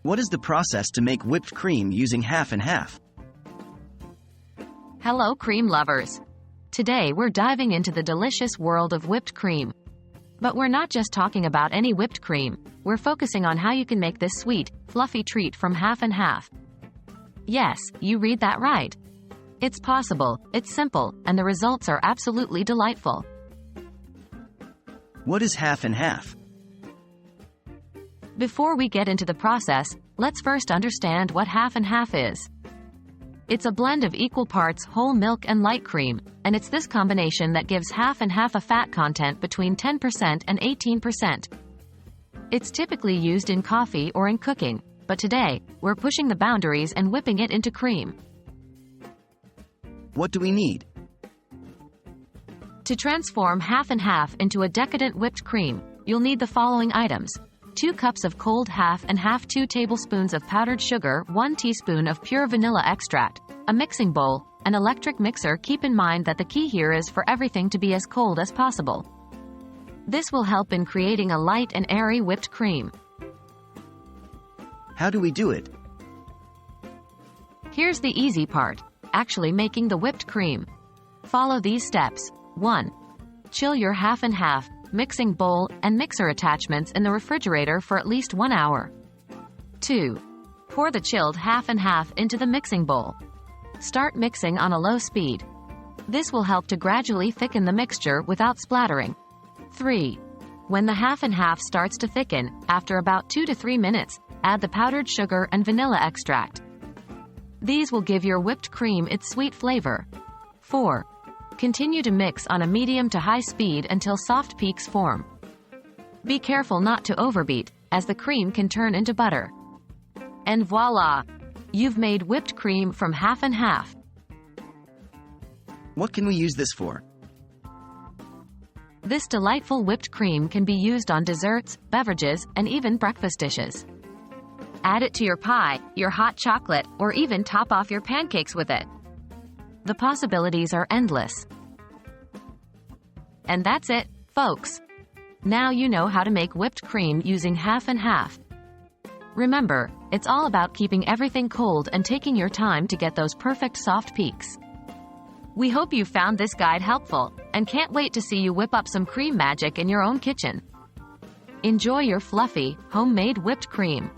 What is the process to make whipped cream using half and half? Hello, cream lovers. Today we're diving into the delicious world of whipped cream. But we're not just talking about any whipped cream, we're focusing on how you can make this sweet, fluffy treat from half and half. Yes, you read that right. It's possible, it's simple, and the results are absolutely delightful. What is half and half? Before we get into the process, let's first understand what half and half is. It's a blend of equal parts whole milk and light cream, and it's this combination that gives half and half a fat content between 10% and 18%. It's typically used in coffee or in cooking, but today, we're pushing the boundaries and whipping it into cream. What do we need? To transform half and half into a decadent whipped cream, you'll need the following items: 2 cups of cold half and half, 2 tablespoons of powdered sugar, 1 teaspoon of pure vanilla extract, a mixing bowl, an electric mixer. Keep in mind that the key here is for everything to be as cold as possible. This will help in creating a light and airy whipped cream. How do we do it? Here's the easy part: actually making the whipped cream. Follow these steps. 1. Chill your half and half, mixing bowl, and mixer attachments in the refrigerator for at least 1 hour. 2. Pour the chilled half and half into the mixing bowl. Start mixing on a low speed. This will help to gradually thicken the mixture without splattering. 3. When the half and half starts to thicken, after about 2 to 3 minutes, add the powdered sugar and vanilla extract. These will give your whipped cream its sweet flavor. 4. Continue to mix on a medium to high speed until soft peaks form. Be careful not to overbeat, as the cream can turn into butter. And voila! You've made whipped cream from half and half. What can we use this for? This delightful whipped cream can be used on desserts, beverages, and even breakfast dishes. Add it to your pie, your hot chocolate, or even top off your pancakes with it. The possibilities are endless. And that's it, folks. Now you know how to make whipped cream using half and half. Remember, it's all about keeping everything cold and taking your time to get those perfect soft peaks. We hope you found this guide helpful, and can't wait to see you whip up some cream magic in your own kitchen. Enjoy your fluffy, homemade whipped cream.